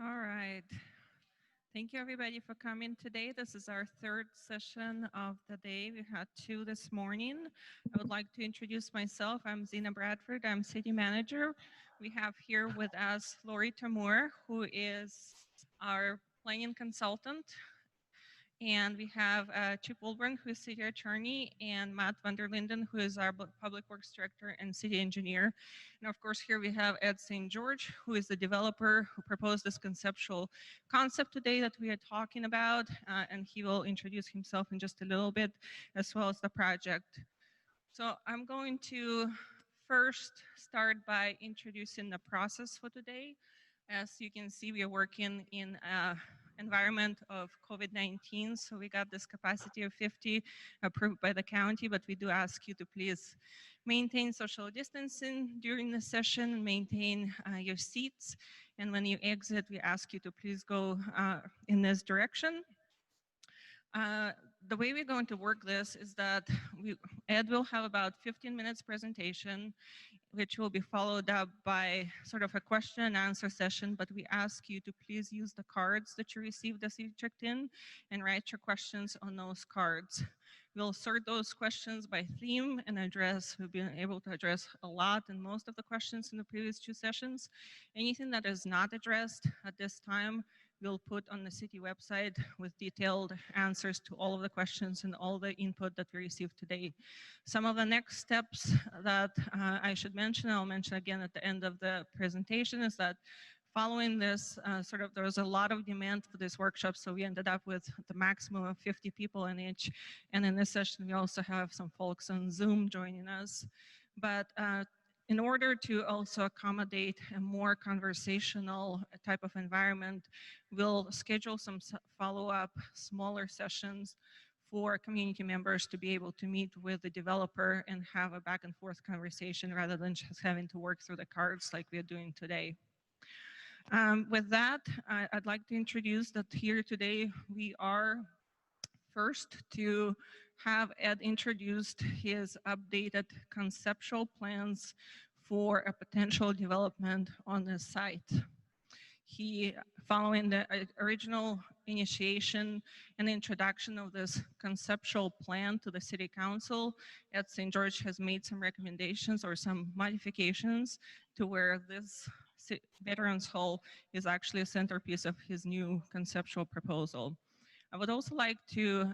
All right. Thank you, everybody, for coming today. This is our third session of the day. We had two this morning. I would like to introduce myself. I'm Zena Bradford. I'm city manager. We have here with us Lori Tamur, who is our planning consultant. And we have Chip Wilburn, who is city attorney, and Matt van der Linden, who is our public works director and city engineer. And of course, here we have Ed St. George, who is the developer who proposed this conceptual concept today that we are talking about. And he will introduce himself in just a little bit, as well as the project. So I'm going to first start by introducing the process for today. As you can see, we are working in environment of COVID-19. So we got this capacity of 50 approved by the county, but we do ask you to please maintain social distancing during the session, maintain your seats. And when you exit, we ask you to please go in this direction. The way we're going to work this is that Ed will have about 15 minutes presentation. which will be followed up by sort of a question and answer session, but we ask you to please use the cards that you received as you checked in and write your questions on those cards. We'll sort those questions by theme and address. We've been able to address a lot and most of the questions in the previous two sessions. Anything that is not addressed at this time, we'll put on the city website with detailed answers to all of the questions and all the input that we received today. Some of the next steps that I should mention, I'll mention again at the end of the presentation, is that following this, there was a lot of demand for this workshop, so we ended up with the maximum of 50 people in each. And in this session, we also have some folks on Zoom joining us. But in order to also accommodate a more conversational type of environment, we'll schedule some follow-up smaller sessions for community members to be able to meet with the developer and have a back and forth conversation rather than just having to work through the cards like we're doing today. With that, I'd like to introduce that here today we are first to have Ed introduced his updated conceptual plans for a potential development on the site. He, following the original initiation and introduction of this conceptual plan to the City Council, Ed St. George has made some recommendations or some modifications to where this Veterans Hall is actually a centerpiece of his new conceptual proposal. I would also like to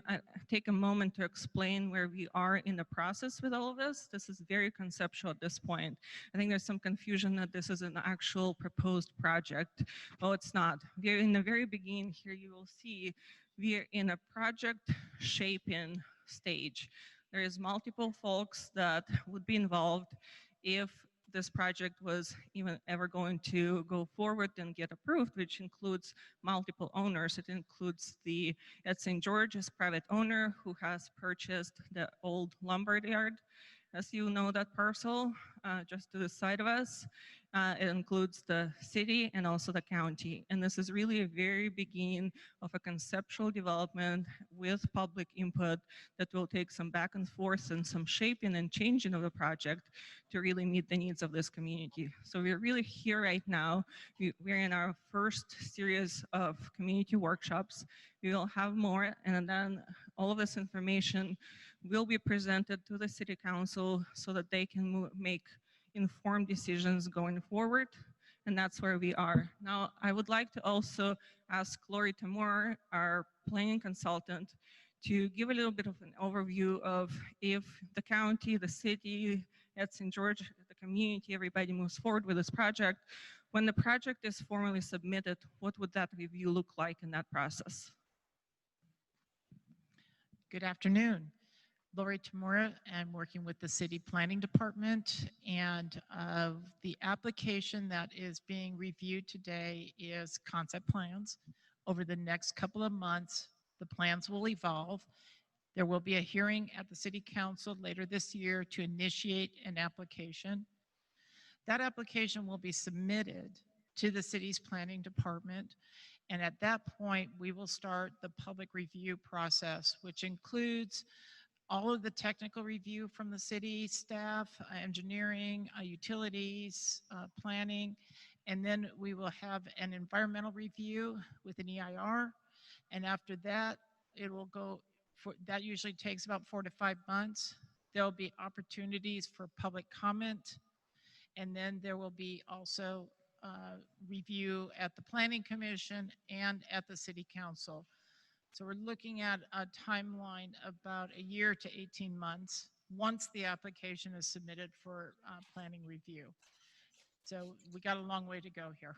take a moment to explain where we are in the process with all of this. This is very conceptual at this point. I think there's some confusion that this is an actual proposed project. Well, it's not. We're in the very beginning here. You will see we're in a project shaping stage. There is multiple folks that would be involved if this project was even ever going to go forward and get approved, which includes multiple owners. It includes the Ed St. George's private owner who has purchased the old lumber yard. As you know, that parcel just to the side of us. It includes the city and also the county. And this is really a very beginning of a conceptual development with public input that will take some back and forth and some shaping and changing of the project to really meet the needs of this community. So we're really here right now. We're in our first series of community workshops. We will have more, and then all of this information will be presented to the City Council so that they can make informed decisions going forward, and that's where we are. Now, I would like to also ask Lori Tamor, our planning consultant, to give a little bit of an overview of if the county, the city, Ed St. George, the community, everybody moves forward with this project. When the project is formally submitted, what would that review look like in that process? Good afternoon. Lori Tamura, I'm working with the City Planning Department, and the application that is being reviewed today is concept plans. Over the next couple of months, the plans will evolve. There will be a hearing at the City Council later this year to initiate an application. That application will be submitted to the city's planning department, and at that point, we will start the public review process, which includes all of the technical review from the city staff, engineering, utilities, planning, and then we will have an environmental review with an EIR, and after that, it will go for, that usually takes about 4 to 5 months. There'll be opportunities for public comment, and then there will be also review at the Planning Commission and at the City Council. So we're looking at a timeline about a year to 18 months once the application is submitted for planning review. So we got a long way to go here.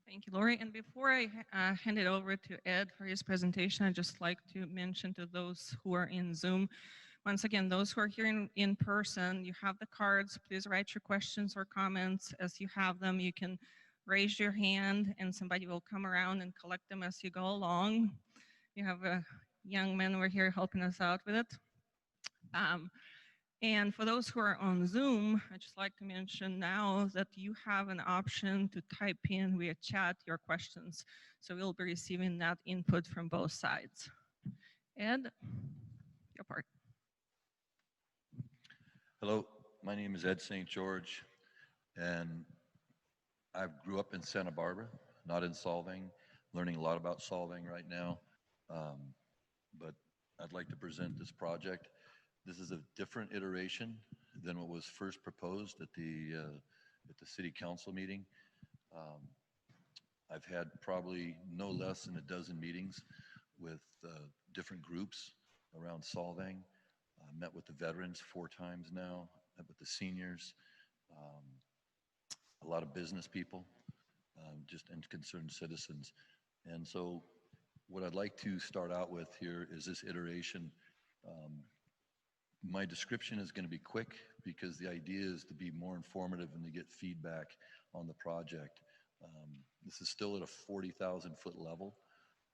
Thank you, Lori. And before I hand it over to Ed for his presentation, I'd just like to mention to those who are in Zoom, once again, those who are here in person, you have the cards. Please write your questions or comments as you have them. You can raise your hand and somebody will come around and collect them as you go along. You have a young man over here helping us out with it. And for those who are on Zoom, I'd just like to mention now that you have an option to type in via chat your questions. So we'll be receiving that input from both sides. Ed, your part. Hello. my name is Ed St. George, and I grew up in Santa Barbara, not in Solvang, learning a lot about Solvang right now. Um, but I'd like to present this project. This is a different iteration than what was first proposed at the city council meeting. Um, I've had probably no less than a dozen meetings with different groups around Solvang. Met with the veterans 4 times now, met with the seniors, um, a lot of business people, just and concerned citizens. And so what I'd like to start out with here is this iteration. Um, my description is going to be quick because the idea is to be more informative and to get feedback on the project. This is still at a 40,000 foot level.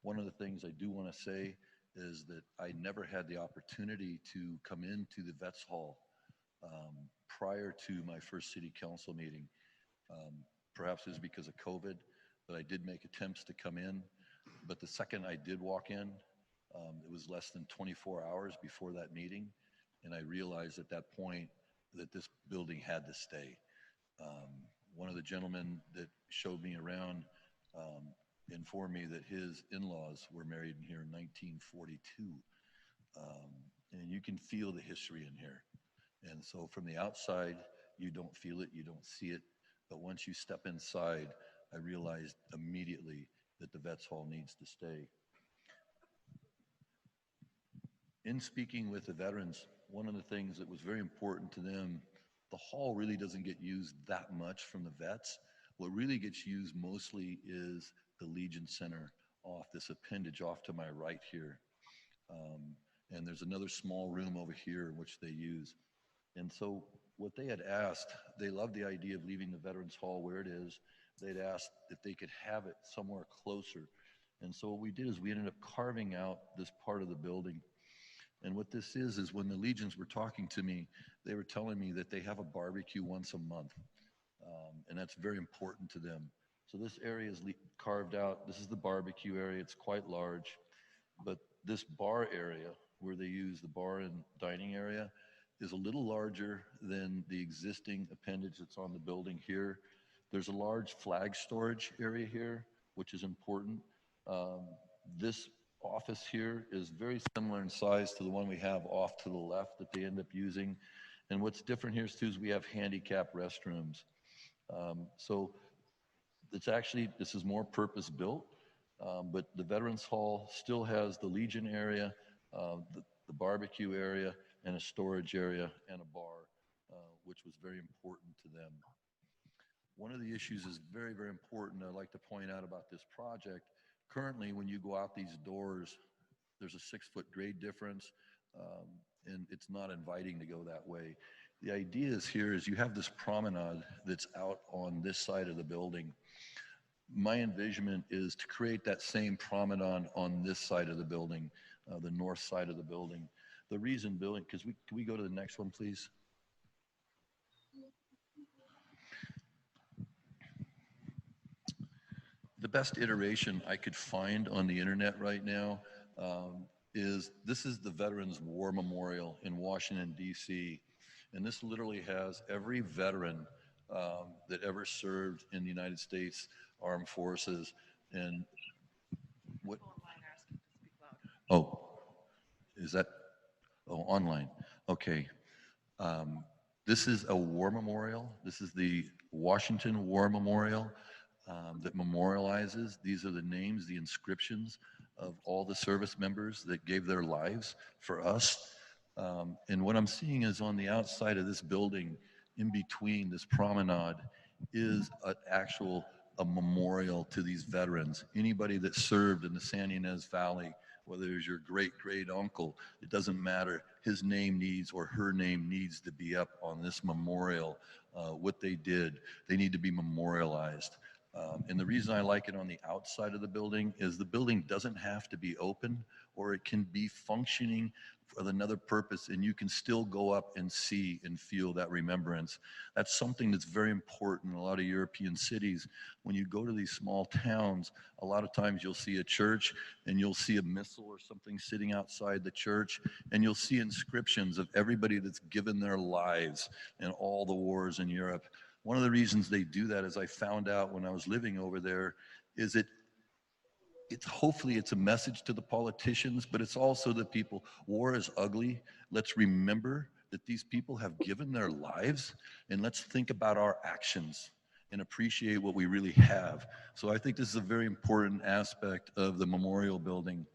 One of the things I do want to say is that I never had the opportunity to come into the Vets Hall prior to my first city council meeting. Um, Perhaps it was because of COVID, but I did make attempts to come in. But the second I did walk in, it was less than 24 hours before that meeting, and I realized at that point that this building had to stay. Um, One of the gentlemen that showed me around informed me that his in-laws were married in here in 1942, and you can feel the history in here. And so from the outside, you don't feel it, you don't see it, but once you step inside, I realized immediately that the Vets Hall needs to stay. In speaking with the veterans, one of the things that was very important to them, the hall really doesn't get used that much from the vets. What really gets used mostly is the Legion Center off this appendage off to my right here. Um, and there's another small room over here which they use. And so what they had asked, they loved the idea of leaving the Veterans Hall where it is. They'd asked if they could have it somewhere closer. And so what we did is we ended up carving out this part of the building. And what this is when the Legions were talking to me, they were telling me that they have a barbecue once a month. And that's very important to them. So this area is carved out. This is the barbecue area. It's quite large. But this bar area where they use the bar and dining area is a little larger than the existing appendage that's on the building here. There's a large flag storage area here, which is important. Um, this office here is very similar in size to the one we have off to the left that they end up using. And what's different here too is we have handicapped restrooms. So it's actually, this is more purpose built, but the Veterans Hall still has the Legion area, the barbecue area, and a storage area and a bar, which was very important to them. One of the issues is very, very important I'd like to point out about this project. Currently, when you go out these doors, there's a 6 foot grade difference, um, and it's not inviting to go that way. The idea is here is you have this promenade that's out on this side of the building. My envisionment is to create that same promenade on this side of the building, the north side of the building. The reason building, because can we go to the next one, please? The best iteration I could find on the internet right now is this is the Veterans War Memorial in Washington, D.C. And this literally has every veteran that ever served in the United States Armed Forces. And what? Oh, is that? Oh, online. Okay. Um, this is a war memorial. This is the Washington War Memorial that memorializes. These are the names, the inscriptions of all the service members that gave their lives for us. And what I'm seeing is on the outside of this building, in between this promenade, is an actual a memorial to these veterans. Anybody that served in the San Ynez Valley, whether it's your great great uncle, it doesn't matter. His name needs or her name needs to be up on this memorial. What they did, they need to be memorialized. And the reason I like it on the outside of the building is the building doesn't have to be open, or it can be functioning for another purpose, and you can still go up and see and feel that remembrance. That's something that's very important in a lot of European cities. When you go to these small towns, a lot of times you'll see a church and you'll see a missal or something sitting outside the church, and you'll see inscriptions of everybody that's given their lives in all the wars in Europe. One of the reasons they do that, as I found out when I was living over there, is it's hopefully it's a message to the politicians, but it's also the people. War is ugly. Let's remember that these people have given their lives, and let's think about our actions and appreciate what we really have. So I think this is a very important aspect of the memorial building.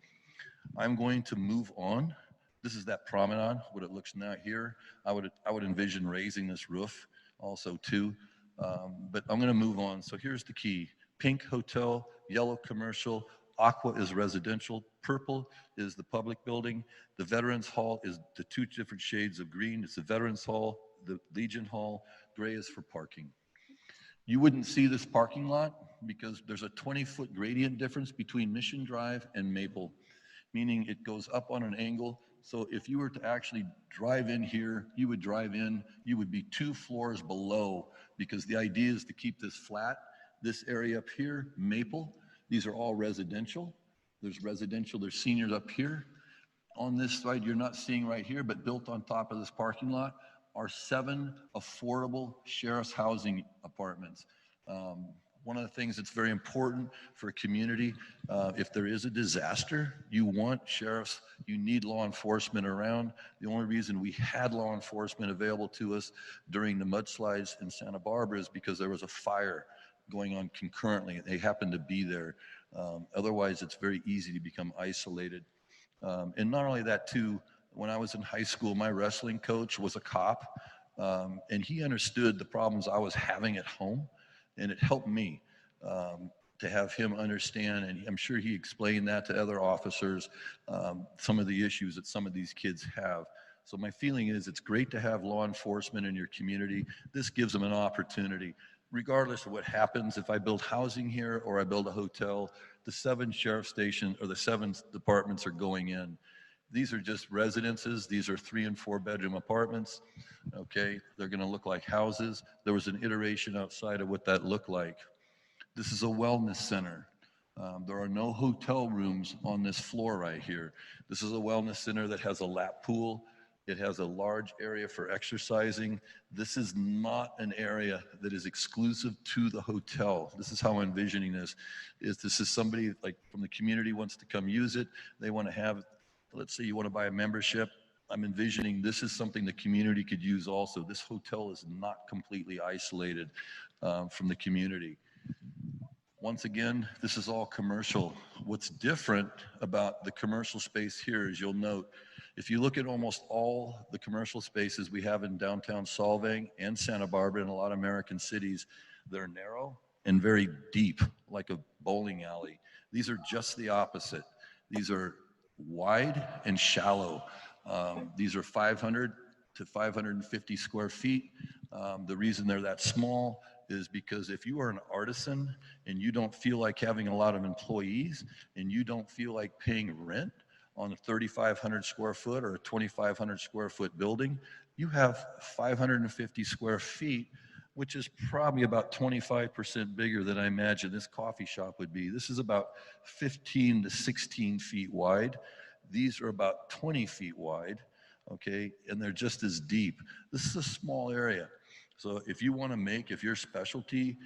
I'm going to move on. This is that promenade, what it looks now here. I would envision raising this roof also too, but I'm going to move on. So here's the key: pink hotel, yellow commercial, aqua is residential, purple is the public building. The Veterans Hall is the two different shades of green. It's the Veterans Hall, the Legion Hall. Gray is for parking. You wouldn't see this parking lot because there's a 20-foot gradient difference between Mission Drive and Maple, meaning it goes up on an angle. So if you were to actually drive in here, you would drive in, you would be 2 floors below, because the idea is to keep this flat. This area up here, Maple, these are all residential. There's residential, there's seniors up here. On this side, you're not seeing right here, but built on top of this parking lot are 7 affordable sheriff's housing apartments. One of the things that's very important for a community, if there is a disaster, you want sheriffs, you need law enforcement around. The only reason we had law enforcement available to us during the mudslides in Santa Barbara is because there was a fire going on concurrently. They happened to be there. Otherwise, it's very easy to become isolated. And not only that too, when I was in high school, my wrestling coach was a cop, and he understood the problems I was having at home, and it helped me to have him understand, and I'm sure he explained that to other officers, some of the issues that some of these kids have. So my feeling is it's great to have law enforcement in your community. This gives them an opportunity. Regardless of what happens, if I build housing here or I build a hotel, the 7 sheriff stations or the 7 departments are going in. These are just residences. These are 3 and 4 bedroom apartments. Okay, they're going to look like houses. There was an iteration outside of what that looked like. This is a wellness center. There are no hotel rooms on this floor right here. This is a wellness center that has a lap pool. It has a large area for exercising. This is not an area that is exclusive to the hotel. This is how I'm envisioning this. This is somebody like from the community wants to come use it. They want to have, let's say you want to buy a membership. I'm envisioning this is something the community could use also. This hotel is not completely isolated from the community. Once again, this is all commercial. What's different about the commercial space here is you'll note, if you look at almost all the commercial spaces we have in downtown Solvang and Santa Barbara and a lot of American cities, they're narrow and very deep, like a bowling alley. These are just the opposite. These are wide and shallow. These are 500 to 550 square feet. The reason they're that small is because if you are an artisan and you don't feel like having a lot of employees and you don't feel like paying rent on a 3,500 square foot or a 2,500 square foot building, you have 550 square feet, which is probably about 25% bigger than I imagine this coffee shop would be. This is about 15 to 16 feet wide. These are about 20 feet wide, okay, and they're just as deep. This is a small area. So if you want to make, if your specialty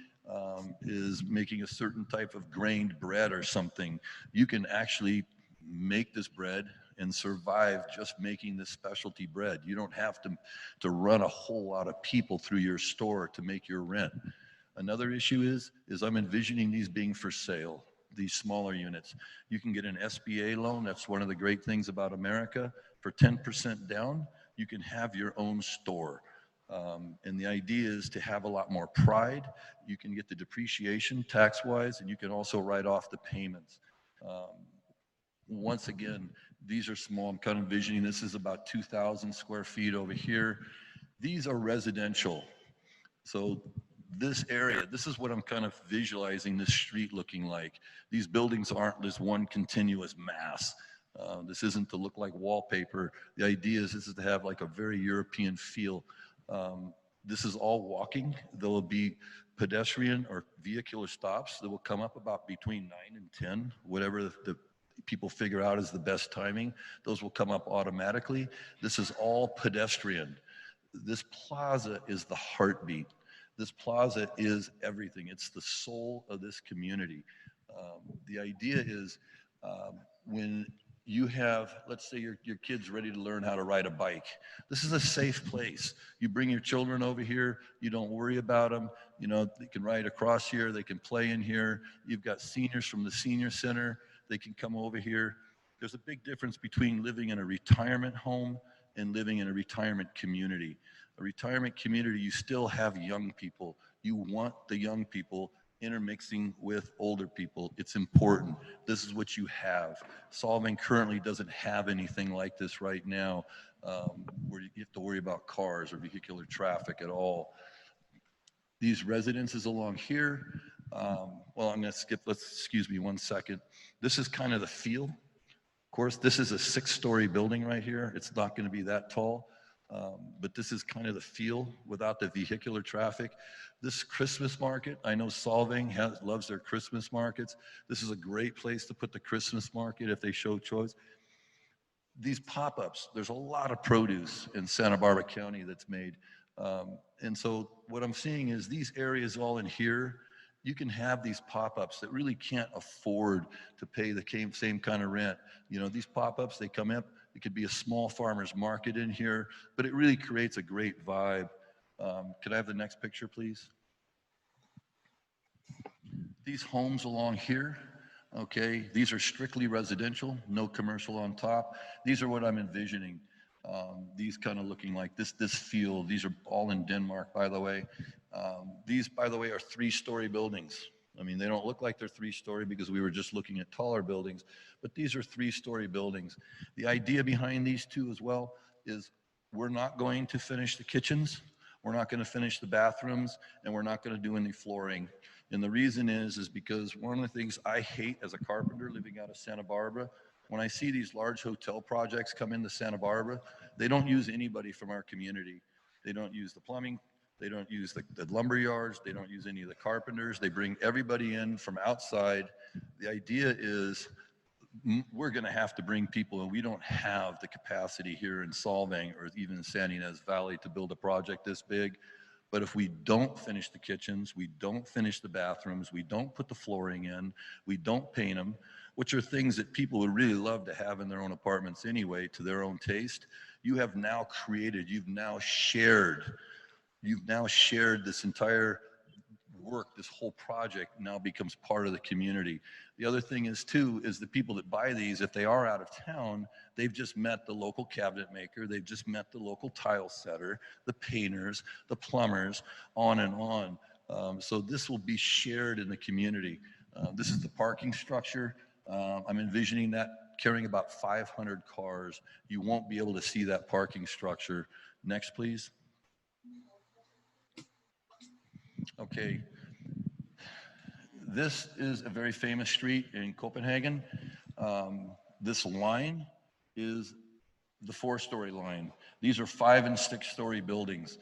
is making a certain type of grained bread or something, you can actually make this bread and survive just making this specialty bread. You don't have to run a whole lot of people through your store to make your rent. Another issue is I'm envisioning these being for sale, these smaller units. You can get an SBA loan. That's one of the great things about America. For 10% down, you can have your own store. And the idea is to have a lot more pride. You can get the depreciation tax-wise, and you can also write off the payments. Once again, these are small. I'm kind of envisioning this is about 2,000 square feet over here. These are residential. So this area, this is what I'm kind of visualizing this street looking like. These buildings aren't this one continuous mass. This isn't to look like wallpaper. The idea is this is to have like a very European feel. This is all walking. There will be pedestrian or vehicular stops that will come up about between 9 and 10, whatever the people figure out is the best timing. Those will come up automatically. This is all pedestrian. This plaza is the heartbeat. This plaza is everything. It's the soul of this community. The idea is when you have, let's say your kid's ready to learn how to ride a bike. This is a safe place. You bring your children over here, you don't worry about them. You know, they can ride across here, they can play in here. You've got seniors from the senior center, they can come over here. There's a big difference between living in a retirement home and living in a retirement community. A retirement community, you still have young people. You want the young people intermixing with older people. It's important. This is what you have. Solving currently doesn't have anything like this right now, where you have to worry about cars or vehicular traffic at all. These residences along here, well, I'm going to skip, excuse me 1 second. This is kind of the feel. Of course, this is a 6-story building right here. It's not going to be that tall. But this is kind of the feel without the vehicular traffic. This Christmas market, I know Solving loves their Christmas markets. This is a great place to put the Christmas market if they show choice. These pop-ups, there's a lot of produce in Santa Barbara County that's made. And so what I'm seeing is these areas all in here, you can have these pop-ups that really can't afford to pay the same kind of rent. You know, these pop-ups, they come up, it could be a small farmer's market in here, but it really creates a great vibe. Could I have the next picture, please? These homes along here, okay, these are strictly residential, no commercial on top. These are what I'm envisioning. These kind of looking like this field. These are all in Denmark, by the way. These, by the way, are 3-story buildings. I mean, they don't look like they're 3-story because we were just looking at taller buildings, but these are 3-story buildings. The idea behind these two as well is we're not going to finish the kitchens, we're not going to finish the bathrooms, and we're not going to do any flooring. And the reason is because one of the things I hate as a carpenter living out of Santa Barbara, when I see these large hotel projects come into Santa Barbara, they don't use anybody from our community. They don't use the plumbing, they don't use the lumber yards, they don't use any of the carpenters, they bring everybody in from outside. The idea is we're going to have to bring people, and we don't have the capacity here in Solvang or even in San Ynez Valley to build a project this big. But if we don't finish the kitchens, we don't finish the bathrooms, we don't put the flooring in, we don't paint them, which are things that people would really love to have in their own apartments anyway, to their own taste, you have now created, you've now shared this entire work, this whole project now becomes part of the community. The other thing is too, is the people that buy these, if they are out of town, they've just met the local cabinet maker, they've just met the local tile setter, the painters, the plumbers, on and on. So this will be shared in the community. This is the parking structure. I'm envisioning that carrying about 500 cars. You won't be able to see that parking structure. Next, please. Okay. This is a very famous street in Copenhagen. This line is the 4-story line. These are 5- and 6-story buildings.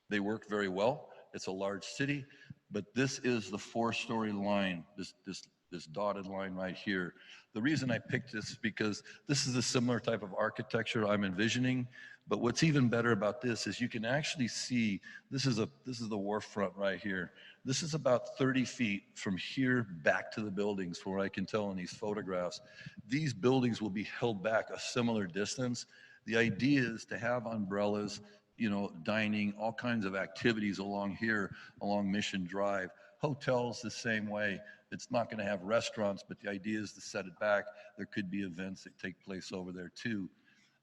They work very well. It's a large city, but this is the 4-story line, this dotted line right here. The reason I picked this is because this is a similar type of architecture I'm envisioning, but what's even better about this is you can actually see, this is the wharf front right here. This is about 30 feet from here back to the buildings, from what I can tell in these photographs. These buildings will be held back a similar distance. The idea is to have umbrellas, you know, dining, all kinds of activities along here, along Mission Drive. Hotels the same way. It's not going to have restaurants, but the idea is to set it back. There could be events that take place over there too.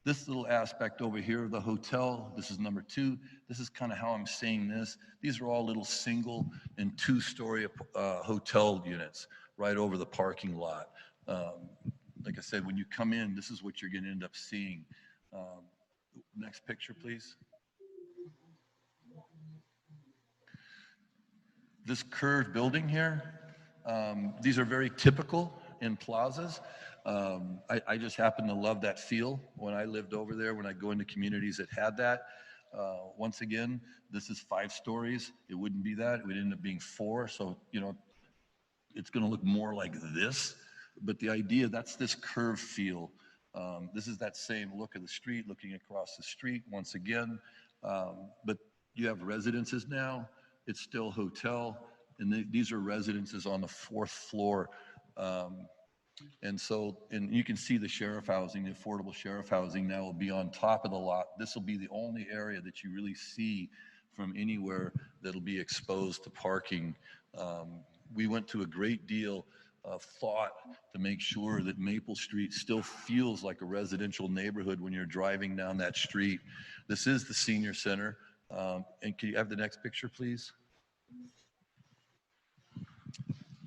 This little aspect over here of the hotel, this is number 2. This is kind of how I'm seeing this. These are all little 1- and 2-story hotel units right over the parking lot. Like I said, when you come in, this is what you're going to end up seeing. Next picture, please. This curved building here, these are very typical in plazas. I just happen to love that feel when I lived over there, when I go into communities that had that. Once again, this is 5 stories. It wouldn't be that. It would end up being 4. So, it's going to look more like this. But the idea, that's this curved feel. This is that same look of the street, looking across the street once again. But you have residences now. It's still hotel. And these are residences on the 4th floor. And you can see the sheriff housing, the affordable sheriff housing now will be on top of the lot. This will be the only area that you really see from anywhere that'll be exposed to parking. We went to a great deal of thought to make sure that Maple Street still feels like a residential neighborhood when you're driving down that street. This is the senior center. And can you have the next picture, please?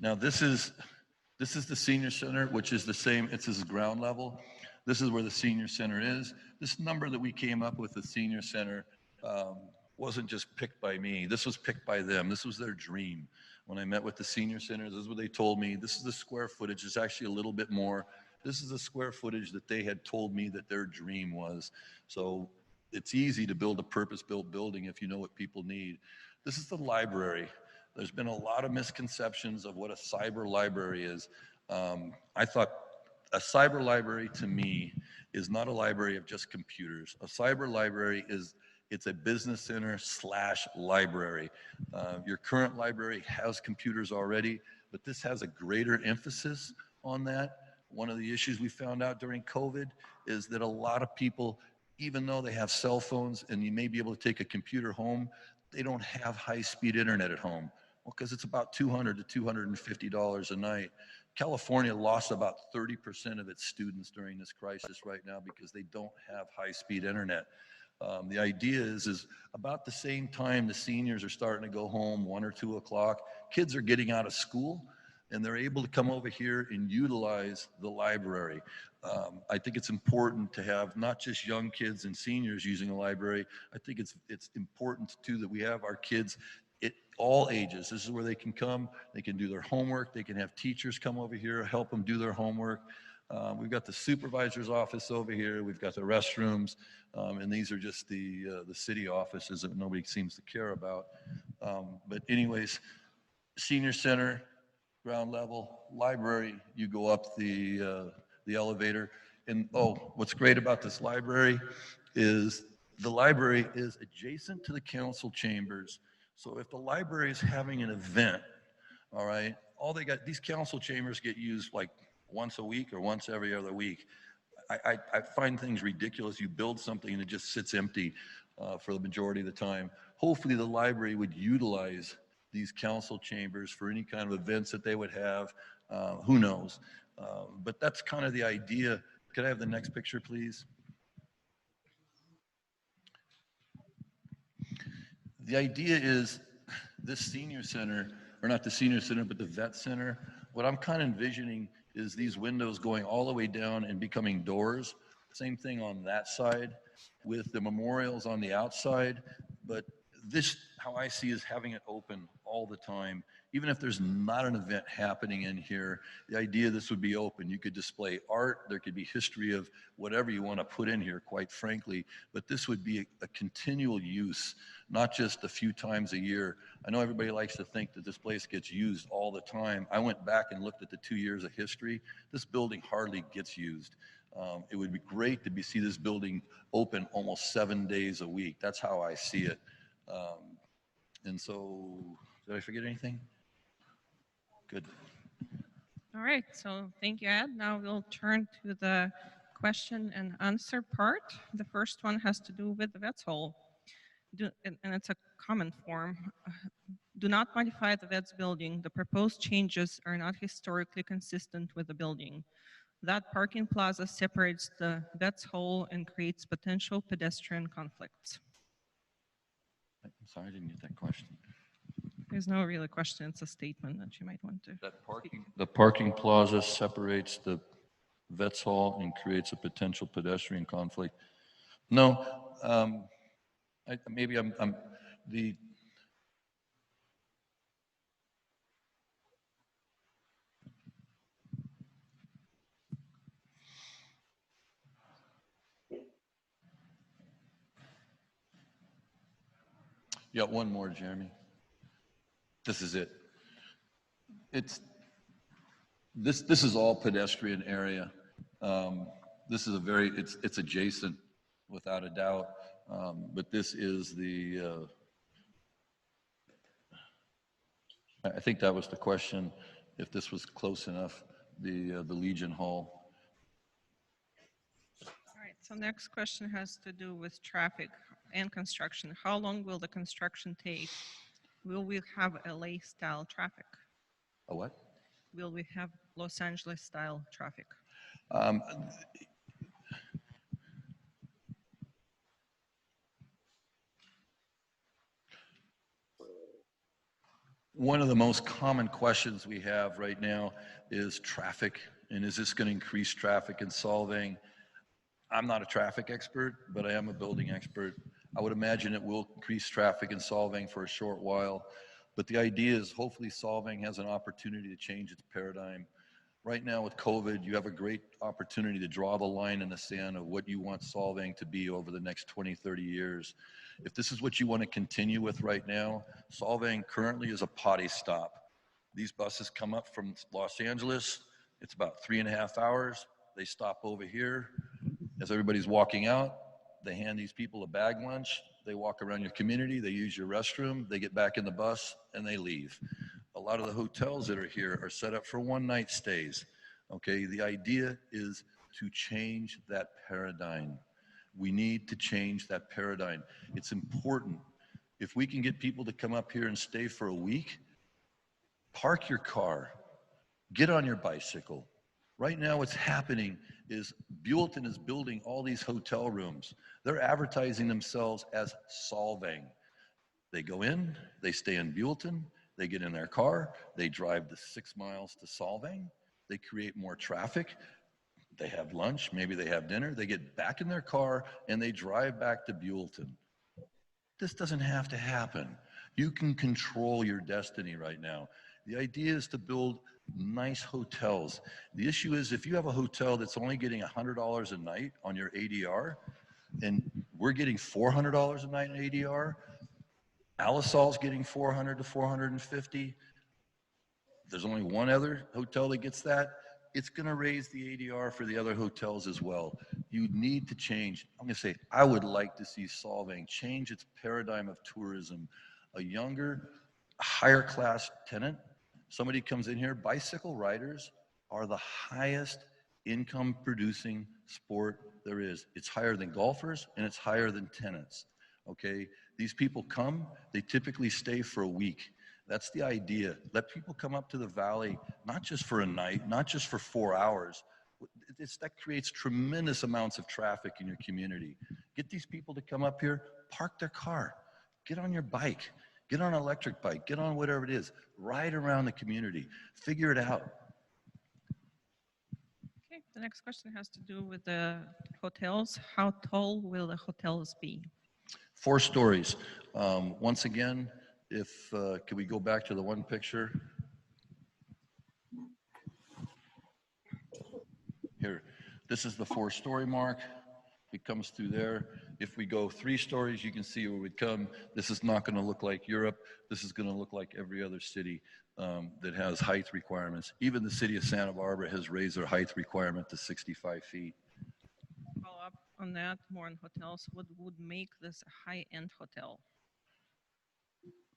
Now, this is the senior center, which is the same, it's this ground level. This is where the senior center is. This number that we came up with, the senior center, wasn't just picked by me. This was picked by them. This was their dream. When I met with the senior centers, this is what they told me. This is the square footage. It's actually a little bit more. This is the square footage that they had told me that their dream was. So it's easy to build a purpose-built building if you know what people need. This is the library. There's been a lot of misconceptions of what a cyber library is. I thought a cyber library to me is not a library of just computers. A cyber library it's a business center / library. Your current library has computers already, but this has a greater emphasis on that. One of the issues we found out during COVID is that a lot of people, even though they have cell phones and you may be able to take a computer home, they don't have high-speed internet at home. Well, because it's about $200 to $250 a night. California lost about 30% of its students during this crisis right now because they don't have high-speed internet. The idea is about the same time the seniors are starting to go home, 1 or 2 o'clock, kids are getting out of school, and they're able to come over here and utilize the library. I think it's important to have not just young kids and seniors using a library. I think it's important too that we have our kids at all ages. This is where they can come, they can do their homework, they can have teachers come over here, help them do their homework. We've got the supervisor's office over here, we've got the restrooms, and these are just the city offices that nobody seems to care about. But anyways, senior center, ground level, library, you go up the elevator. And what's great about this library is the library is adjacent to the council chambers. So if the library is having an event, all right, these council chambers get used like once a week or once every other week. I find things ridiculous. You build something and it just sits empty for the majority of the time. Hopefully the library would utilize these council chambers for any kind of events that they would have. Who knows? But that's kind of the idea. Could I have the next picture, please? The idea is this senior center, or not the senior center, but the vet center, what I'm kind of envisioning is these windows going all the way down and becoming doors. Same thing on that side with the memorials on the outside. But this, how I see, is having it open all the time. Even if there's not an event happening in here, the idea this would be open. You could display art, there could be history of whatever you want to put in here, quite frankly, but this would be a continual use, not just a few times a year. I know everybody likes to think that this place gets used all the time. I went back and looked at the 2 years of history. This building hardly gets used. It would be great to see this building open almost 7 days a week. That's how I see it. And so, did I forget anything? Good. All right, so thank you, Ed. Now we'll turn to the question and answer part. The first one has to do with the vet's hole. And it's a comment form. Do not modify the vet's building. The proposed changes are not historically consistent with the building. That parking plaza separates the vet's hole and creates potential pedestrian conflicts. I'm sorry, I didn't get that question. There's no real question, it's a statement that you might want to. The parking plaza separates the vet's hall and creates a potential pedestrian conflict. No, maybe I'm the. Yeah, one more, Jeremy. This is it. This is all pedestrian area. This is it's adjacent without a doubt. But this is I think that was the question, if this was close enough, the Legion Hall. All right, so next question has to do with traffic and construction. How long will the construction take? Will we have LA style traffic? A what? Will we have Los Angeles style traffic? Um, One of the most common questions we have right now is traffic, and is this going to increase traffic in Solvang? I'm not a traffic expert, but I am a building expert. I would imagine it will increase traffic in Solvang for a short while, but the idea is hopefully Solvang has an opportunity to change its paradigm. Right now with COVID, you have a great opportunity to draw the line in the sand of what you want Solvang to be over the next 20, 30 years. If this is what you want to continue with right now, Solvang currently is a potty stop. These buses come up from Los Angeles. It's about 3.5 hours. They stop over here. As everybody's walking out, they hand these people a bag lunch. They walk around your community. They use your restroom. They get back in the bus and they leave. A lot of the hotels that are here are set up for one-night stays. Okay, the idea is to change that paradigm. We need to change that paradigm. It's important. If we can get people to come up here and stay for a week, park your car, get on your bicycle. Right now what's happening is Buellton is building all these hotel rooms. They're advertising themselves as Solvang. They go in, they stay in Buellton, they get in their car, they drive the 6 miles to Solvang, they create more traffic, they have lunch, maybe they have dinner, they get back in their car and they drive back to Buellton. This doesn't have to happen. You can control your destiny right now. The idea is to build nice hotels. The issue is if you have a hotel that's only getting $100 a night on your ADR, and we're getting $400 a night in ADR, Alisol's getting 400 to 450. There's only one other hotel that gets that. It's going to raise the ADR for the other hotels as well. You need to change. I'm going to say, I would like to see Solvang change its paradigm of tourism. A younger, higher class tenant, somebody comes in here, bicycle riders are the highest income producing sport there is. It's higher than golfers and it's higher than tenants. Okay, these people come, they typically stay for a week. That's the idea. Let people come up to the valley, not just for a night, not just for 4 hours. That creates tremendous amounts of traffic in your community. Get these people to come up here, park their car, get on your bike, get on an electric bike, get on whatever it is, ride around the community, figure it out. Okay, the next question has to do with the hotels. How tall will the hotels be? 4 stories. Once again, if can we go back to the one picture? Here, this is the 4-story mark. It comes through there. If we go 3 stories, you can see where we'd come. This is not going to look like Europe. This is going to look like every other city that has height requirements. Even the city of Santa Barbara has raised their height requirement to 65 feet. Follow up on that, more on hotels. What would make this a high-end hotel?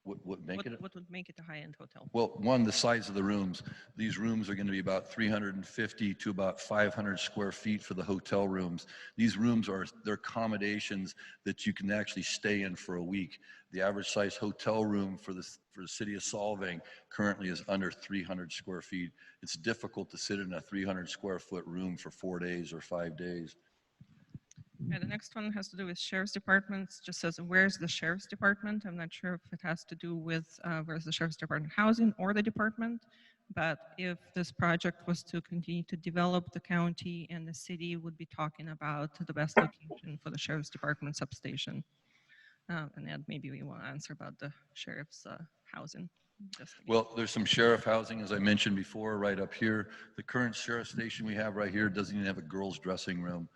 What would make it? What would make it a high-end hotel? Well, one, the size of the rooms. These rooms are going to be about 350 to about 500 square feet for the hotel rooms. These rooms they're accommodations that you can actually stay in for a week. The average size hotel room for the city of Solvang currently is under 300 square feet. It's difficult to sit in a 300 square foot room for 4 days or 5 days. Yeah, the next one has to do with sheriff's departments. Just says, where's the sheriff's department? I'm not sure if it has to do with where's the sheriff's department housing or the department, but if this project was to continue to develop, the county and the city would be talking about the best location for the sheriff's department substation. And then maybe we want to answer about the sheriff's housing. Well, there's some sheriff housing, as I mentioned before, right up here. The current sheriff station we have right here doesn't even have a girls' dressing room.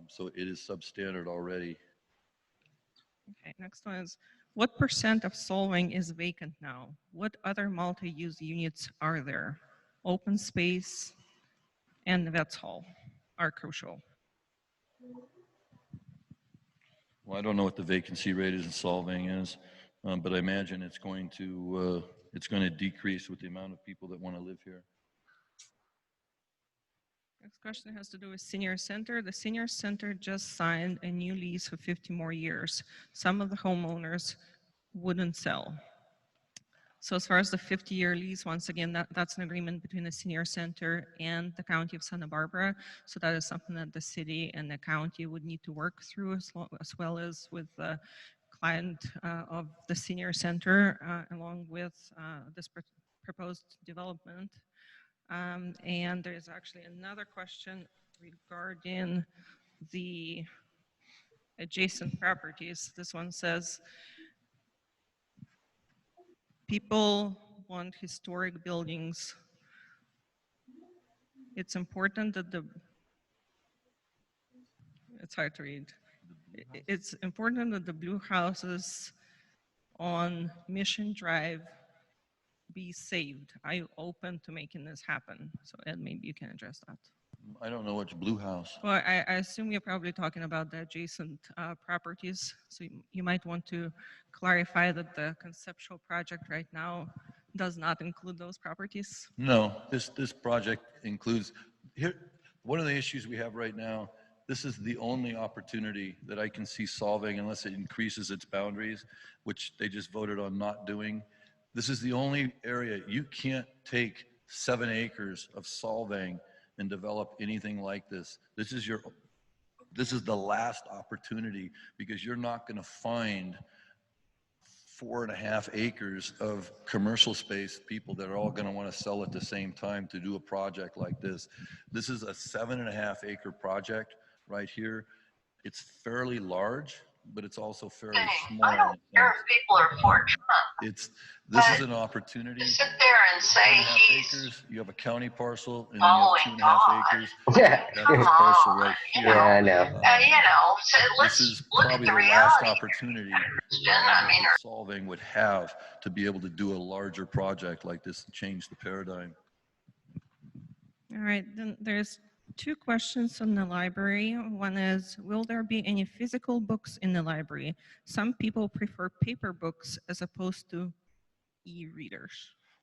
So it is substandard already. Okay, next one is, what % of Solvang is vacant now? What other multi-use units are there? Open space and the Vets Hall are crucial. Well, I don't know what the vacancy rate is in Solvang is, but I imagine it's going to decrease with the amount of people that want to live here. Next question has to do with senior center. The senior center just signed a new lease for 50 more years. Some of the homeowners wouldn't sell. So as far as the 50-year lease, once again, that's an agreement between the senior center and the county of Santa Barbara. So that is something that the city and the county would need to work through, as well as with the client of the senior center, along with this proposed development. And there's actually another question regarding the adjacent properties. This one says, people want historic buildings. It's important that it's hard to read. It's important that the blue houses on Mission Drive be saved. Are you open to making this happen? So Ed, maybe you can address that. I don't know which blue house. Well, I assume you're probably talking about the adjacent properties. So you might want to clarify that the conceptual project right now does not include those properties. No, this project includes, here, one of the issues we have right now, this is the only opportunity that I can see solving unless it increases its boundaries, which they just voted on not doing. This is the only area, you can't take 7 acres of solving and develop anything like this. This is the last opportunity, because you're not gonna find 4.5 acres of commercial space, people that are all gonna wanna sell at the same time to do a project like this. This is a 7.5 acre project right here. It's fairly large, but it's also fairly small. I don't care if people are for Trump. This is an opportunity. Sit there and say 2.5 he's acres, you have a county parcel, and then you following have 2.5 God. acres. Yeah. You have this parcel right here. Yeah, I know. So let's This is look at probably the the last reality. opportunity I mean, that Solvang would have to be able to do a larger project like this and change the paradigm. All right, then there's 2 questions on the library. One is, will there be any physical books in the library? Some people prefer paper books as opposed to e-readers.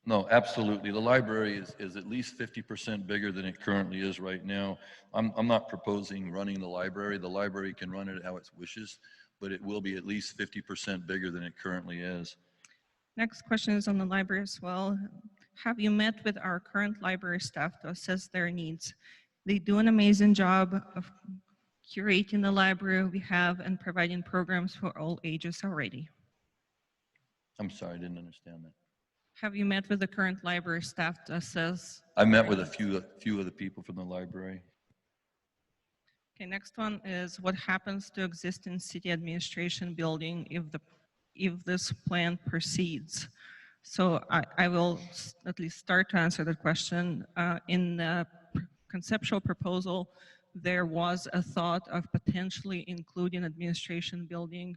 No, absolutely. The library is at least 50% bigger than it currently is right now. I'm not proposing running the library. The library can run it how it wishes, but it will be at least 50% bigger than it currently is. Next question is on the library as well. Have you met with our current library staff to assess their needs? They do an amazing job of curating the library we have and providing programs for all ages already. I'm sorry, I didn't understand that. Have you met with the current library staff to assess? I met with a few of the people from the library. Okay, next one is, what happens to existing city administration building if this plan proceeds? So I will at least start to answer the question. In the conceptual proposal, there was a thought of potentially including administration building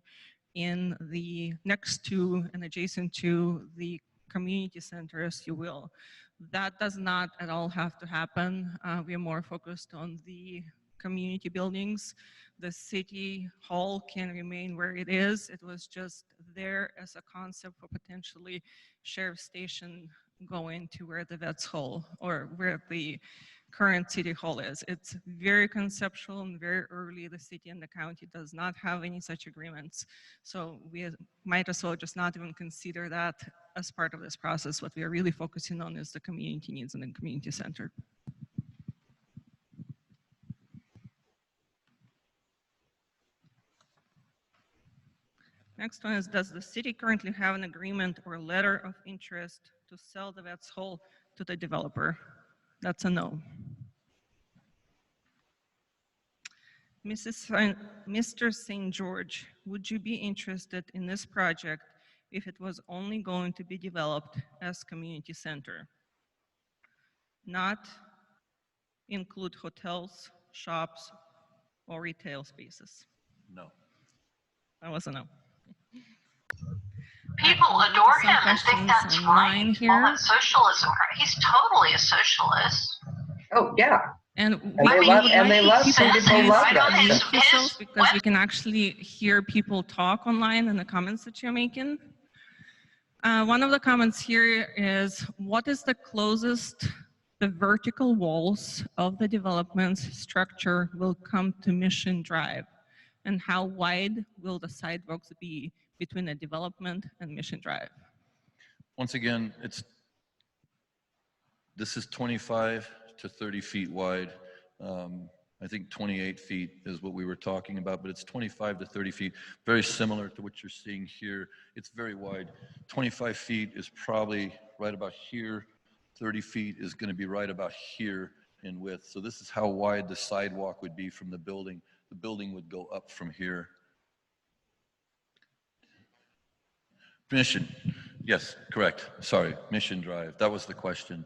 in the next to and adjacent to the community center, as you will. That does not at all have to happen. We are more focused on the community buildings. The city hall can remain where it is. It was just there as a concept for potentially sheriff station going to where the Vets Hall or where the current city hall is. It's very conceptual and very early. The city and the county does not have any such agreements. So we might as well just not even consider that as part of this process. What we are really focusing on is the community needs and the community center. Next one is, does the city currently have an agreement or letter of interest to sell the Vets Hall to the developer? That's a no. Mr. St. George, would you be interested in this project if it was only going to be developed as community center? Not include hotels, shops, or retail spaces? No. That was a no. People I'll adore answer some him and think questions that's online right. here. All that socialism. He's totally a socialist. Oh, yeah. And And we, they we love- would and like they to love- people and to people please love that. mute His- yourselves because what? we can actually hear people talk online in the comments that you're making. One of the comments here is, what is the closest the vertical walls of the development's structure will come to Mission Drive? And how wide will the sidewalks be between the development and Mission Drive? Once again, this is 25 to 30 feet wide. I think 28 feet is what we were talking about, but it's 25 to 30 feet, very similar to what you're seeing here. It's very wide. 25 feet is probably right about here. 30 feet is going to be right about here in width. So this is how wide the sidewalk would be from the building. The building would go up from here. Mission, yes, correct. Sorry, Mission Drive. That was the question.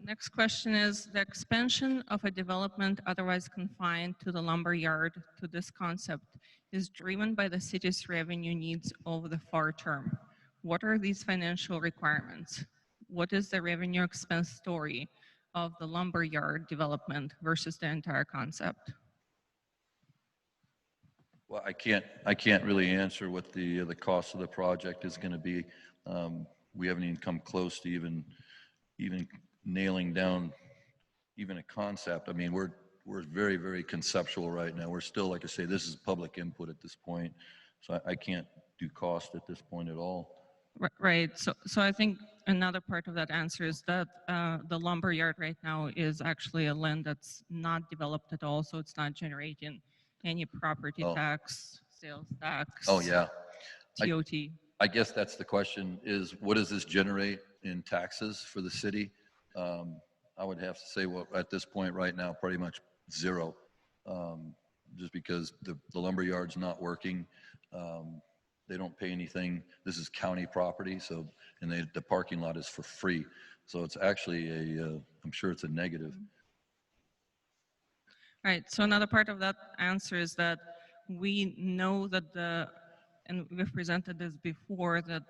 Next question is, the expansion of a development otherwise confined to the lumber yard to this concept is driven by the city's revenue needs over the far term. What are these financial requirements? What is the revenue expense story of the lumber yard development versus the entire concept? Well, I can't really answer what the cost of the project is going to be. We haven't even come close to even nailing down even a concept. I mean, we're very, very conceptual right now. We're still, like I say, this is public input at this point, so I can't do cost at this point at all. Right. So I think another part of that answer is that the lumber yard right now is actually a land that's not developed at all, so it's not generating any property tax, sales tax. Oh yeah. TOT. I guess that's the question: is what does this generate in taxes for the city? I would have to say, well, at this point right now, pretty much zero, just because the lumber yard's not working. They don't pay anything. This is county property, so, and the parking lot is for free. So it's actually I'm sure it's a negative. Right, so another part of that answer is that we know that and we've presented this before, that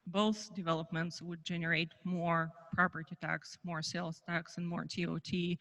both developments would generate more property tax, more sales tax, and more TOT.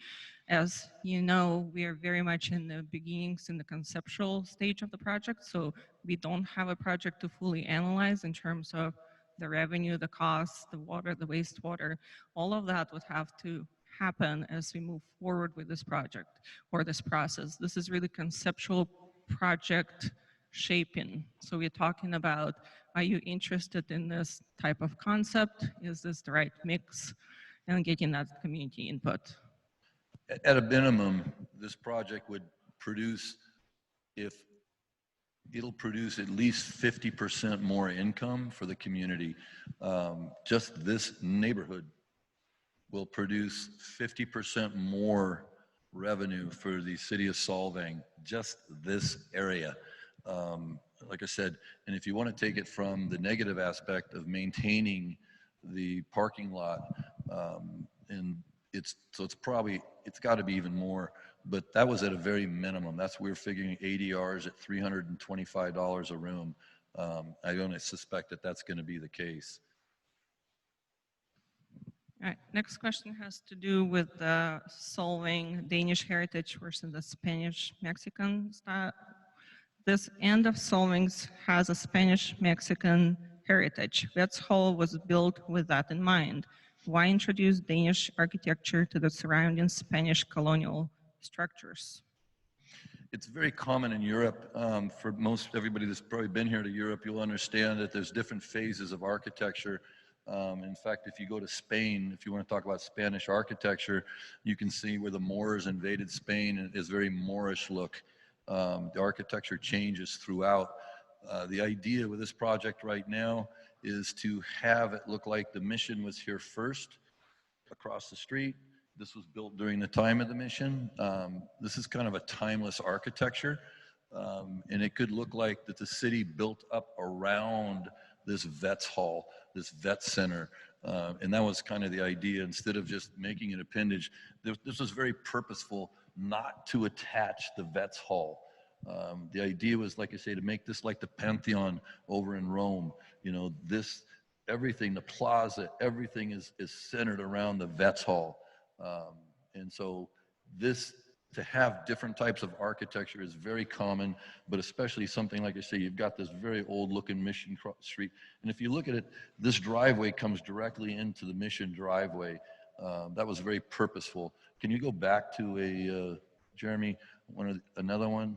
As you know, we are very much in the beginnings, in the conceptual stage of the project, so we don't have a project to fully analyze in terms of the revenue, the costs, the water, the wastewater. All of that would have to happen as we move forward with this project or this process. This is really conceptual project shaping. So we're talking about, are you interested in this type of concept? Is this the right mix? And getting that community input. At a minimum, this project would produce, it'll produce at least 50% more income for the community. Just this neighborhood will produce 50% more revenue for the city of Solvang, just this area. Like I said, and if you want to take it from the negative aspect of maintaining the parking lot, and it's got to be even more, but that was at a very minimum. We're figuring ADRs at $325 a room. I don't suspect that that's going to be the case. All right, next question has to do with solving Danish heritage versus the Spanish-Mexican style. This end of Solvings has a Spanish-Mexican heritage. Vets Hall was built with that in mind. Why introduce Danish architecture to the surrounding Spanish colonial structures? It's very common in Europe. For most everybody that's probably been here to Europe, you'll understand that there's different phases of architecture. In fact, if you go to Spain, if you want to talk about Spanish architecture, you can see where the Moors invaded Spain, and it is very Moorish look. The architecture changes throughout. The idea with this project right now is to have it look like the mission was here first, across the street. This was built during the time of the mission. This is kind of a timeless architecture, and it could look like that the city built up around this Vets Hall, this vet center, and that was kind of the idea. Instead of just making an appendage, this was very purposeful, not to attach the Vets Hall. The idea was, like I say, to make this like the Pantheon over in Rome. You know, this, everything, the plaza, everything is centered around the Vets Hall. And so this, to have different types of architecture is very common, but especially something like I say, you've got this very old looking Mission Street. And if you look at it, this driveway comes directly into the Mission driveway. That was very purposeful. Can you go back to Jeremy, another one?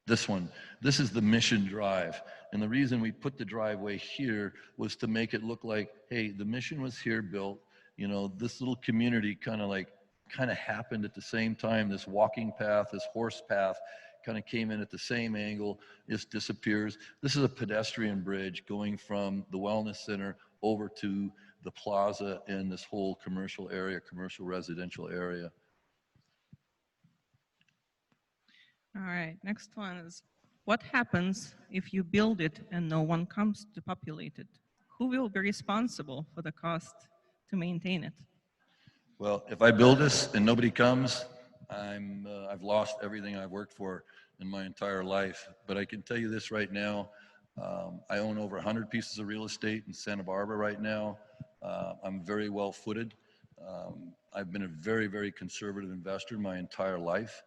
This one. This is the Mission Drive. And the reason we put the driveway here was to make it look like, hey, the Mission was here built. You know, this little community kind of happened at the same time. This walking path, this horse path kind of came in at the same angle. It disappears. This is a pedestrian bridge going from the wellness center over to the plaza and this whole commercial area, commercial residential area. All right, next one is, what happens if you build it and no one comes to populate it? Who will be responsible for the cost to maintain it? Well, if I build this and nobody comes, I've lost everything I've worked for in my entire life. But I can tell you this right now, I own over 100 pieces of real estate in Santa Barbara right now. I'm very well footed. I've been a very, very conservative investor my entire life.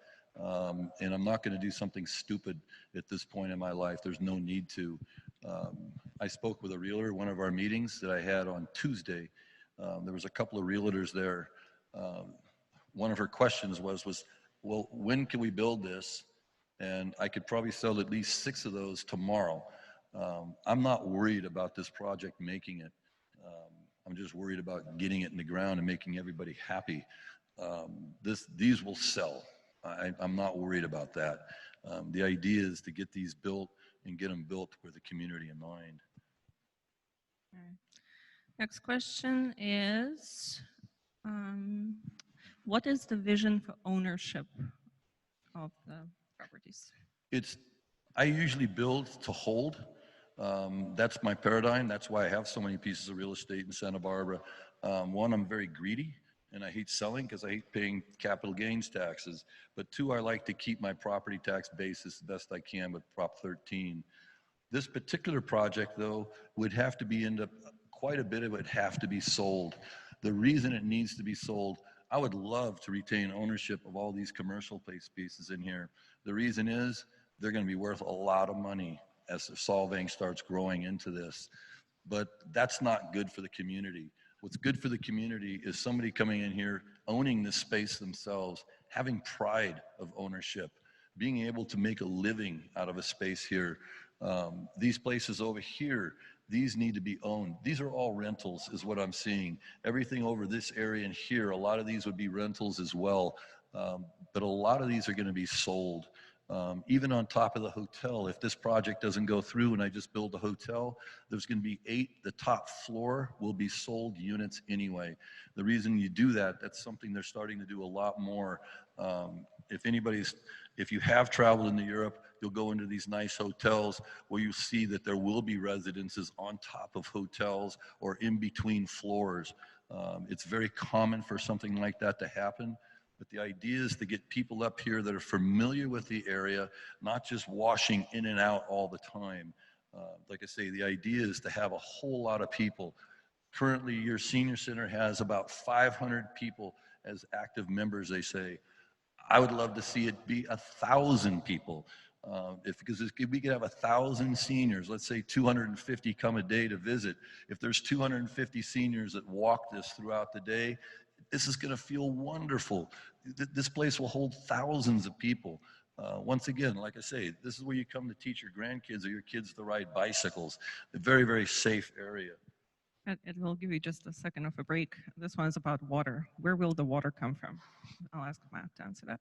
And I'm not going to do something stupid at this point in my life. There's no need to. I spoke with a realtor, one of our meetings that I had on Tuesday. There was a couple of realtors there. One of her questions was, well, when can we build this? And I could probably sell at least 6 of those tomorrow. I'm not worried about this project making it. I'm just worried about getting it in the ground and making everybody happy. These will sell. I'm not worried about that. The idea is to get these built and get them built with the community in mind. All right. Next question is, what is the vision for ownership of the properties? I usually build to hold. That's my paradigm. That's why I have so many pieces of real estate in Santa Barbara. One, I'm very greedy, and I hate selling because I hate paying capital gains taxes. But 2, I like to keep my property tax basis the best I can with Prop 13. This particular project, though, would have to be quite a bit of it have to be sold. The reason it needs to be sold, I would love to retain ownership of all these commercial place pieces in here. The reason is they're going to be worth a lot of money as the Solvang starts growing into this. But that's not good for the community. What's good for the community is somebody coming in here, owning this space themselves, having pride of ownership, being able to make a living out of a space here. These places over here, these need to be owned. These are all rentals is what I'm seeing. Everything over this area and here, a lot of these would be rentals as well. But a lot of these are going to be sold. Even on top of the hotel, if this project doesn't go through and I just build a hotel, there's going to be 8, the top floor will be sold units anyway. The reason you do that, that's something they're starting to do a lot more. If you have traveled into Europe, you'll go into these nice hotels where you see that there will be residences on top of hotels or in between floors. It's very common for something like that to happen. But the idea is to get people up here that are familiar with the area, not just washing in and out all the time. Like I say, the idea is to have a whole lot of people. Currently, your senior center has about 500 people as active members, they say. I would love to see it be 1,000 people. Because if we could have 1,000 seniors, let's say 250 come a day to visit. If there's 250 seniors that walk this throughout the day, this is going to feel wonderful. This place will hold thousands of people. Once again, like I say, this is where you come to teach your grandkids or your kids to ride bicycles. A very, very safe area. It will give you just a second of a break. This one is about water. Where will the water come from? I'll ask Matt to answer that.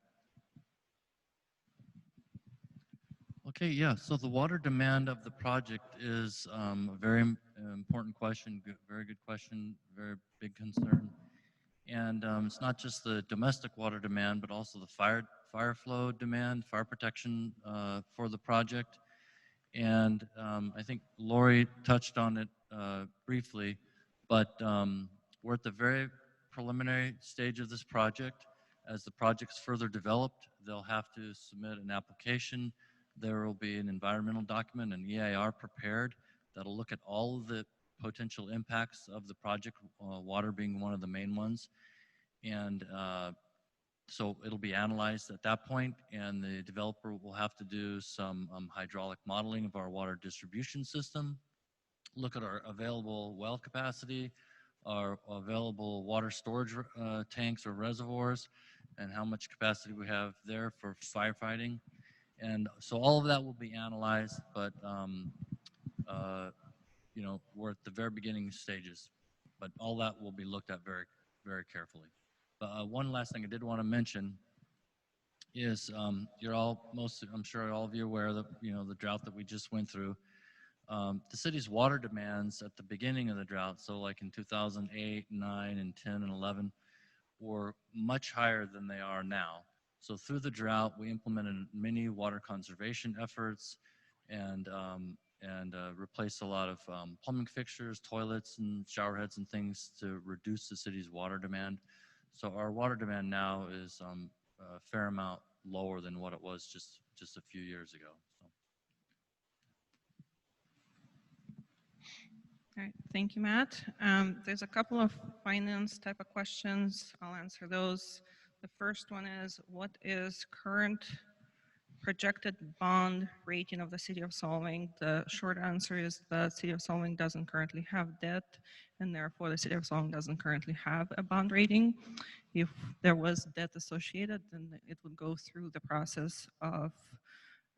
Okay, yeah, so the water demand of the project is a very important question, very good question, very big concern. And it's not just the domestic water demand, but also the fire flow demand, fire protection for the project. And I think Lori touched on it briefly, but we're at the very preliminary stage of this project. As the project's further developed, they'll have to submit an application. There will be an environmental document, an EIR prepared that'll look at all of the potential impacts of the project, water being one of the main ones. And so it'll be analyzed at that point, and the developer will have to do some hydraulic modeling of our water distribution system, look at our available well capacity, our available water storage tanks or reservoirs, and how much capacity we have there for firefighting. And so all of that will be analyzed, but you know, we're at the very beginning stages, but all that will be looked at very, very carefully. But one last thing I did want to mention is you're all, I'm sure all of you are aware that, you know, the drought that we just went through. The city's water demands at the beginning of the drought, so like in 2008, 9, and 10, and 11, were much higher than they are now. So through the drought, we implemented many water conservation efforts and replaced a lot of plumbing fixtures, toilets, and shower heads and things to reduce the city's water demand. So our water demand now is a fair amount lower than what it was just a few years ago. So. All right, thank you, Matt. There's a couple of finance type of questions. I'll answer those. The first one is, what is current projected bond rating of the City of Solvang? The short answer is the City of Solvang doesn't currently have debt, and therefore the City of Solvang doesn't currently have a bond rating. If there was debt associated, then it would go through the process of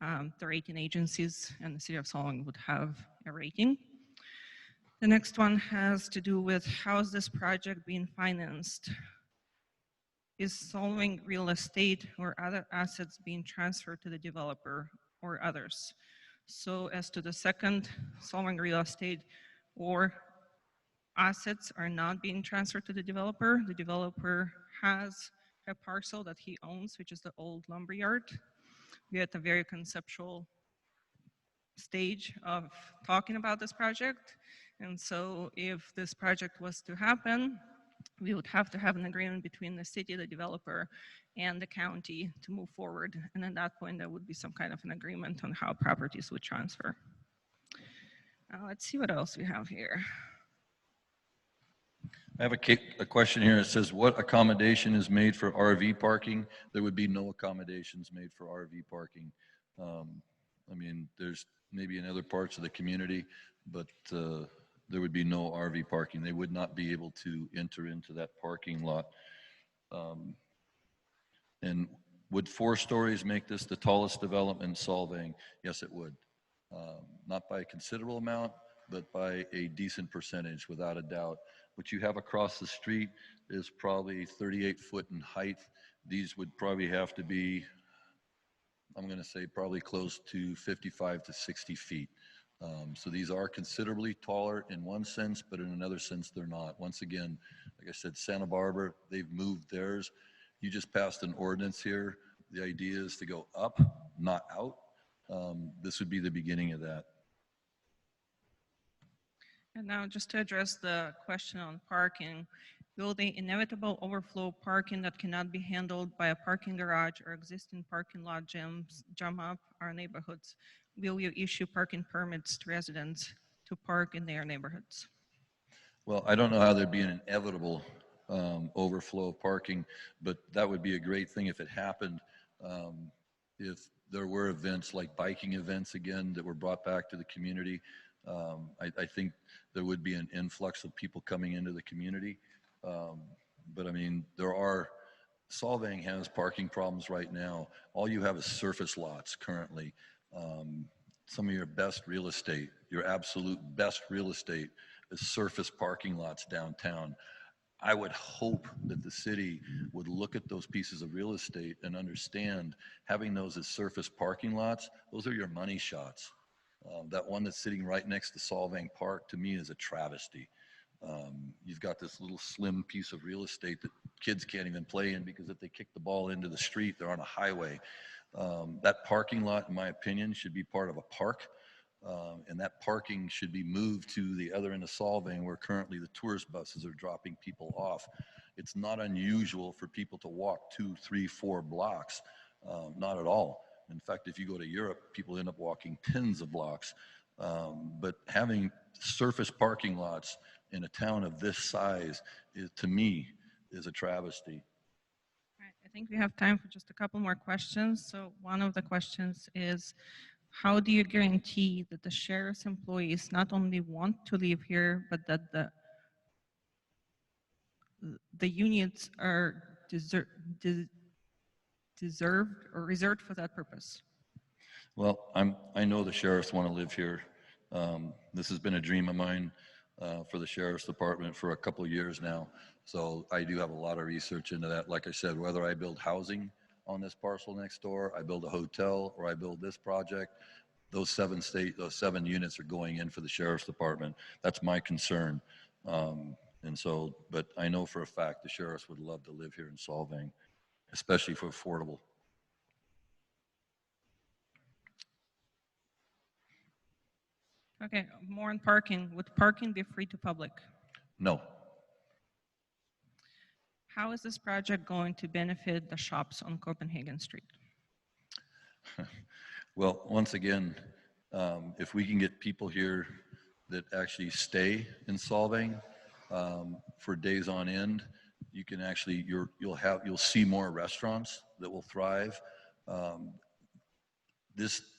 the rating agencies, and the City of Solvang would have a rating. The next one has to do with how is this project being financed? Is Solvang real estate or other assets being transferred to the developer or others? So as to the second, Solvang real estate or assets are not being transferred to the developer. The developer has a parcel that he owns, which is the old lumberyard. We're at a very conceptual stage of talking about this project. And so if this project was to happen, we would have to have an agreement between the city, the developer, and the county to move forward. And at that point, there would be some kind of an agreement on how properties would transfer. Let's see what else we have here. I have a question here. It says, what accommodation is made for RV parking? There would be no accommodations made for RV parking. I mean, there's maybe in other parts of the community, but there would be no RV parking. They would not be able to enter into that parking lot. And would 4 stories make this the tallest development in Solvang? Yes, it would. Not by a considerable amount, but by a decent percentage, without a doubt. What you have across the street is probably 38 foot in height. These would probably have to be, I'm going to say, probably close to 55 to 60 feet. So these are considerably taller in one sense, but in another sense, they're not. Once again, like I said, Santa Barbara, they've moved theirs. You just passed an ordinance here. The idea is to go up, not out. This would be the beginning of that. And now just to address the question on parking, will the inevitable overflow parking that cannot be handled by a parking garage or existing parking lot jams jam up our neighborhoods? Will you issue parking permits to residents to park in their neighborhoods? Well, I don't know how there'd be an inevitable overflow of parking, but that would be a great thing if it happened. If there were events like biking events again that were brought back to the community, I think there would be an influx of people coming into the community. But I mean, Solvang has parking problems right now. All you have is surface lots currently. Some of your best real estate, your absolute best real estate, is surface parking lots downtown. I would hope that the city would look at those pieces of real estate and understand having those as surface parking lots, those are your money shots. That one that's sitting right next to Solvang Park, to me, is a travesty. You've got this little slim piece of real estate that kids can't even play in because if they kick the ball into the street, they're on a highway. That parking lot, in my opinion, should be part of a park. And that parking should be moved to the other end of Solvang where currently the tourist buses are dropping people off. It's not unusual for people to walk 2, 3, 4 blocks Not at all. In fact, if you go to Europe, people end up walking tens of blocks. But having surface parking lots in a town of this size, to me, is a travesty. Right, I think we have time for just a couple more questions. So one of the questions is, how do you guarantee that the sheriff's employees not only want to live here, but that the units are deserved or reserved for that purpose? Well, I know the sheriffs want to live here. This has been a dream of mine for the sheriff's department for a couple of years now. So I do have a lot of research into that. Like I said, whether I build housing on this parcel next door, I build a hotel, or I build this project, those 7 units are going in for the sheriff's department. That's my concern. And so, but I know for a fact the sheriffs would love to live here in Solvang, especially for affordable. Okay, more on parking. Would parking be free to public? No. How is this project going to benefit the shops on Copenhagen Street? Well, once again, if we can get people here that actually stay in Solvang for days on end, you can actually you'll see more restaurants that will thrive.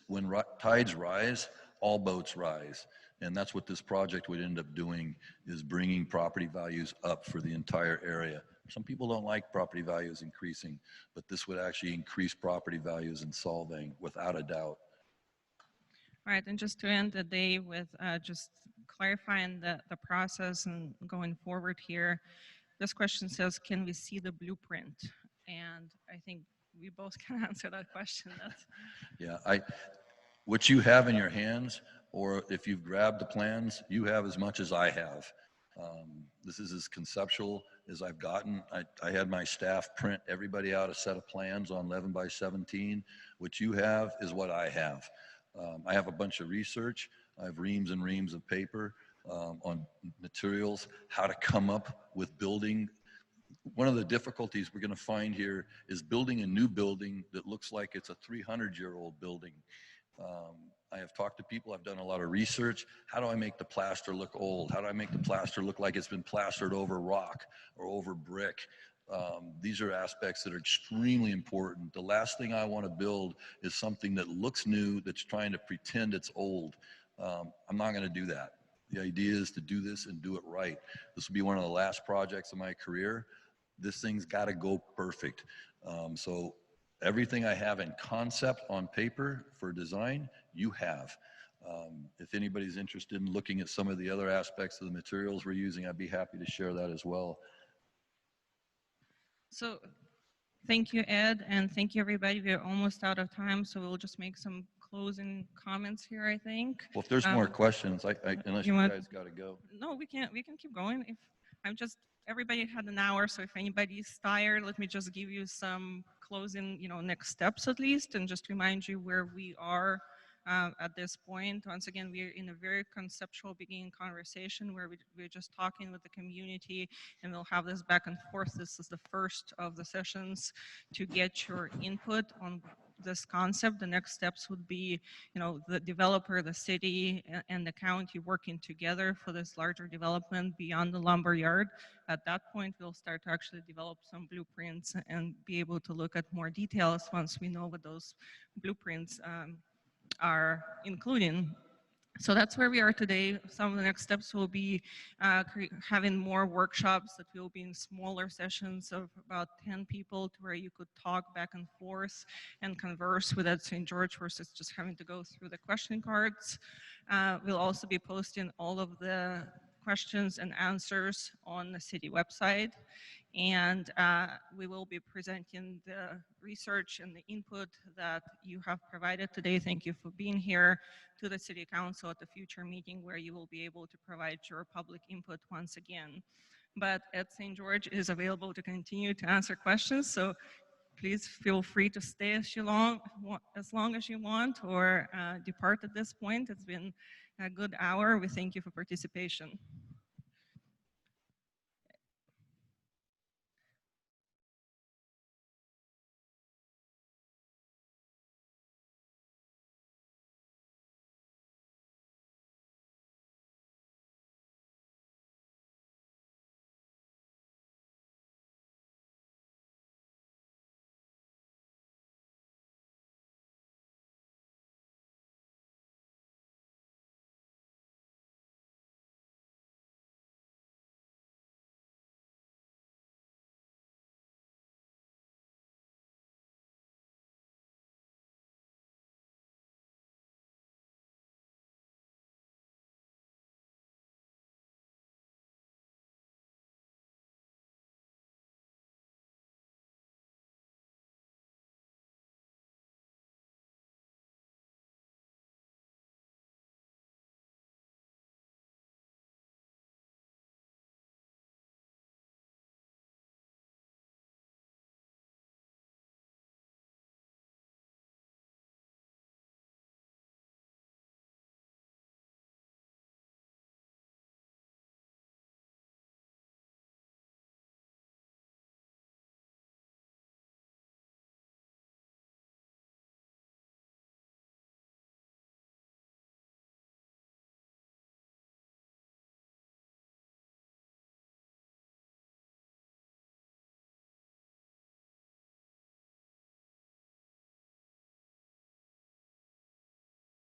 When tides rise, all boats rise, and that's what this project would end up doing, is bringing property values up for the entire area. Some people don't like property values increasing, but this would actually increase property values in Solvang without a doubt. All right, and just to end the day with just clarifying the process and going forward here, this question says, can we see the blueprint? And I think we both can answer that question. Yeah, what you have in your hands, or if you've grabbed the plans, you have as much as I have. This is as conceptual as I've gotten. I had my staff print everybody out a set of plans on 11 by 17. What you have is what I have. I have a bunch of research. I have reams and reams of paper on materials, how to come up with building. One of the difficulties we're going to find here is building a new building that looks like it's a 300-year-old building. I have talked to people, I've done a lot of research. How do I make the plaster look old? How do I make the plaster look like it's been plastered over rock or over brick? These are aspects that are extremely important. The last thing I want to build is something that looks new, that's trying to pretend it's old. I'm not going to do that. The idea is to do this and do it right. This will be one of the last projects of my career. This thing's got to go perfect. So everything I have in concept on paper for design, you have. If anybody's interested in looking at some of the other aspects of the materials we're using, I'd be happy to share that as well. So thank you, Ed, and thank you, everybody. We're almost out of time, so we'll just make some closing comments here, I think. Well, if there's more questions, unless you guys got to go. No, we can keep going. Everybody had an hour, so if anybody's tired, let me just give you some closing, next steps at least, and just remind you where we are at this point. Once again, we're in a very conceptual beginning conversation where we're just talking with the community, and we'll have this back and forth. This is the first of the sessions to get your input on this concept. The next steps would be, the developer, the city, and the county working together for this larger development beyond the lumber yard. At that point, we'll start to actually develop some blueprints and be able to look at more details once we know what those blueprints are including. So that's where we are today. Some of the next steps will be having more workshops that will be in smaller sessions of about 10 people, to where you could talk back and forth and converse with at St. George versus just having to go through the question cards. We'll also be posting all of the questions and answers on the city website. And we will be presenting the research and the input that you have provided today. Thank you for being here, to the City Council at the future meeting, where you will be able to provide your public input once again. But Ed St. George is available to continue to answer questions, so please feel free to stay as long as you want, or depart at this point. It's been a good hour. We thank you for participation.